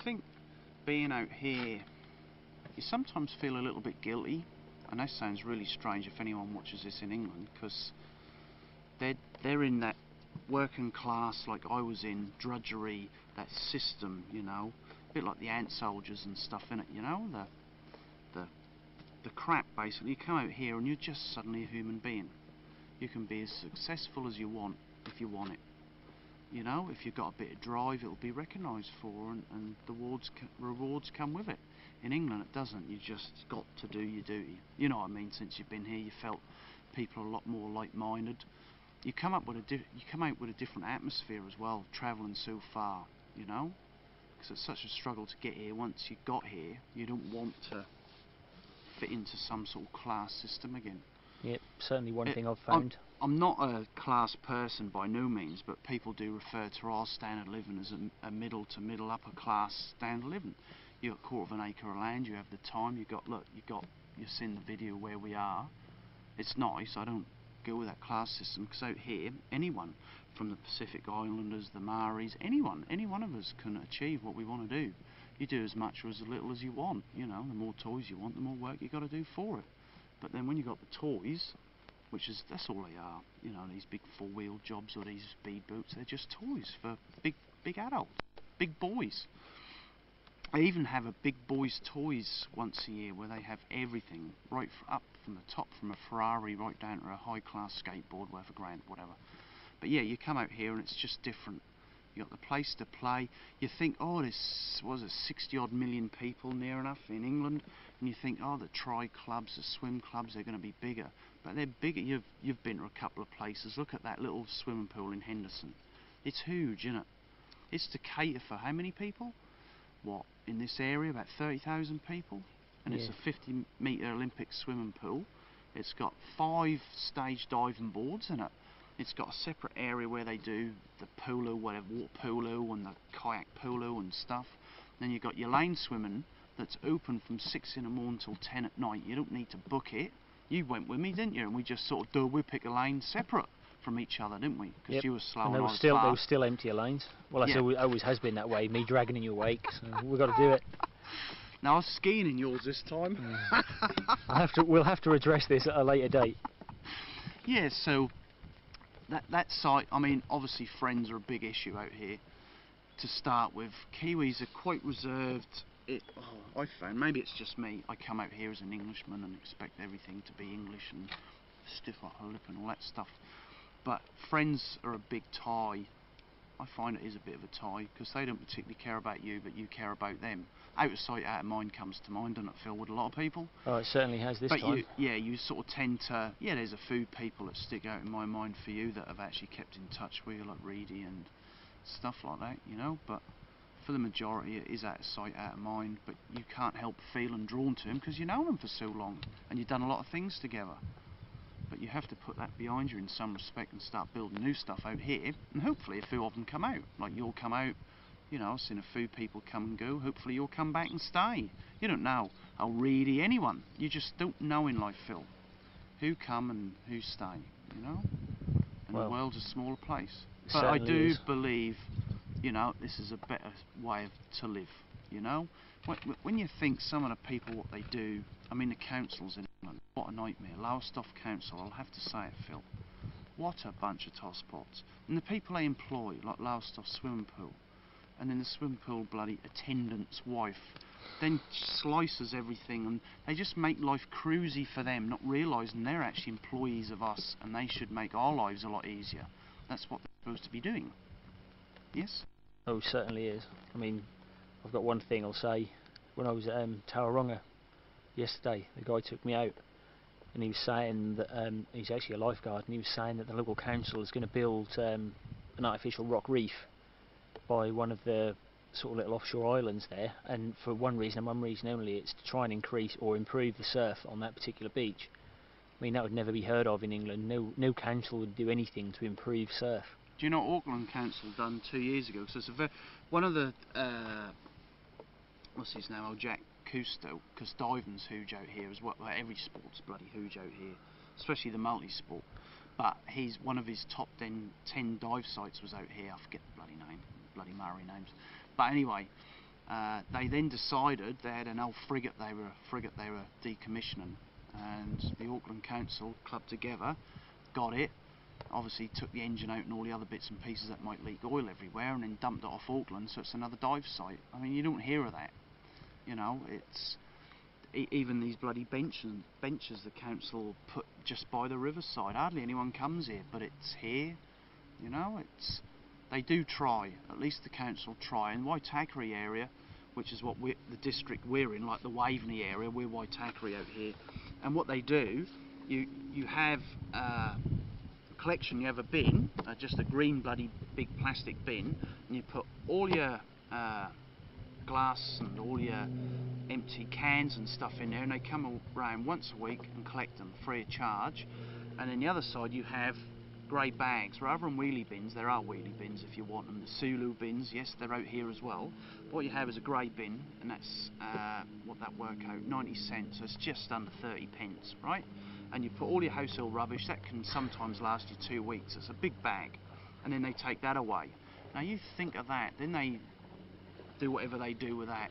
think being out here, you sometimes feel a little bit guilty, and that sounds really strange if anyone watches this in England, because they're in that working class like I was in, drudgery, that system, you know, a bit like the ant soldiers and stuff in it, you know, the crap basically. You come out here and you're just suddenly a human being. You can be as successful as you want if you want it. You know, if you've got a bit of drive, it'll be recognised for, and the rewards come with it. In England it doesn't. You just got to do your duty. You know what I mean? Since you've been here, you felt people are a lot more like-minded. You come out with a different atmosphere as well, travelling so far, you know, because it's such a struggle to get here. Once you got here, you don't want to fit into some sort of class system again. Yep, certainly one thing I've found. I'm not a class person by no means, but people do refer to our standard of living as a middle to middle upper class standard of living. You've got a quarter of an acre of land, you have the time, you've seen the video where we are. It's nice. I don't go with that class system, because out here, anyone from the Pacific Islanders, the Maoris, any one of us can achieve what we want to do. You do as much or as little as you want. You know, the more toys you want, the more work you got to do for it. But then when you got the toys, that's all they are. You know, these big four-wheel jobs or these speed boots, they're just toys for big adults, big boys. I even have a big boys toys once a year where they have everything right up from the top, from a Ferrari right down to a high-class skateboard worth £1,000, whatever. But yeah, you come out here and it's just different. You got the place to play. You think, oh, there's 60-odd million people near enough in England, and you think, oh, the tri-clubs, the swim clubs, they're going to be bigger. But they're bigger. You've been to a couple of places. Look at that little swimming pool in Henderson. It's huge, isn't it? It's to cater for how many people? What, in this area, about 30,000 people, and yeah. It's a 50-metre Olympic swimming pool. It's got 5 stage diving boards in it. It's got a separate area where they do the polo, whatever, water polo and the kayak polo and stuff. Then you've got your lane swimming that's open from 6 in the morning till 10 at night. You don't need to book it. You went with me, didn't you? And we just sort of we pick a lane separate from each other, didn't we? Because you were slow and I was fast. There were still empty lanes. Well, yeah. Always has been that way. Me dragging in your wake, so we've got to do it. Now I was skiing in yours this time. We'll have to address this at a later date. Yeah. So that site. I mean, obviously friends are a big issue out here. To start with, Kiwis are quite reserved. I found, maybe it's just me, I come out here as an Englishman and expect everything to be English and stiff upper lip and all that stuff. But friends are a big tie. I find it is a bit of a tie, because they don't particularly care about you, but you care about them. Out of sight, out of mind comes to mind, doesn't it, Phil, with a lot of people? Oh, it certainly has this time. You sort of tend to, there's a few people that stick out in my mind for you that have actually kept in touch with you, like Reedy and stuff like that, you know, but for the majority it is out of sight, out of mind, but you can't help feeling drawn to them because you know them for so long and you've done a lot of things together. But you have to put that behind you in some respect and start building new stuff out here, and hopefully a few of them come out. Like you'll come out, you know, I've seen a few people come and go, hopefully you'll come back and stay. You don't know how really anyone, you just don't know in life, Phil, who come and who stay, you know, and the world's a smaller place. But I do believe, you know, this is a better way to live, you know. When you think some of the people, what they do, I mean the councils in England, what a nightmare. Lowestoft Council, I'll have to say it, Phil. What a bunch of tosspots. And the people they employ, like Lowestoft swimming pool, and then the swimming pool bloody attendant's wife, then slices everything, and they just make life cruisy for them, not realising they're actually employees of us, and they should make our lives a lot easier. That's what they're supposed to be doing. Yes? Oh, certainly is. I mean, I've got one thing I'll say. When I was at Tauranga yesterday, the guy took me out and he was saying that he's actually a lifeguard, and he was saying that the local council is going to build an artificial rock reef by one of the sort of little offshore islands there, and for one reason and one reason only, it's to try and increase or improve the surf on that particular beach. I mean, that would never be heard of in England. No council would do anything to improve surf. Do you know what Auckland Council done 2 years ago? So it's one of the what's his name? Oh, Jack Cousteau, because diving's huge out here as well. Every sport's bloody huge out here, especially the multi-sport. But one of his top 10 dive sites was out here. I forget the bloody name, bloody Maori names. But anyway, They then decided they had an old frigate they were decommissioning, and the Auckland Council clubbed together, got it, obviously took the engine out and all the other bits and pieces that might leak oil everywhere, and then dumped it off Auckland, so it's another dive site. I mean, you don't hear of that, you know. It's even these bloody benches the council put just by the riverside. Hardly anyone comes here, but it's here, you know. They do try, at least the council try. In Waitakere area, which is what the district we're in, like the Waveney area, we're Waitakere out here, and what they do, you have collection, you have a bin, just a green bloody big plastic bin, and you put all your glass and all your empty cans and stuff in there, and they come around once a week and collect them free of charge. And then the other side you have grey bags. Rather than wheelie bins, there are wheelie bins if you want them. The Sulu bins, yes, they're out here as well. But what you have is a grey bin, and that's what that work out, 90 cents, so it's just under 30 pence, right? And you put all your household rubbish, that can sometimes last you 2 weeks. It's a big bag, and then they take that away. Now you think of that, then they do whatever they do with that.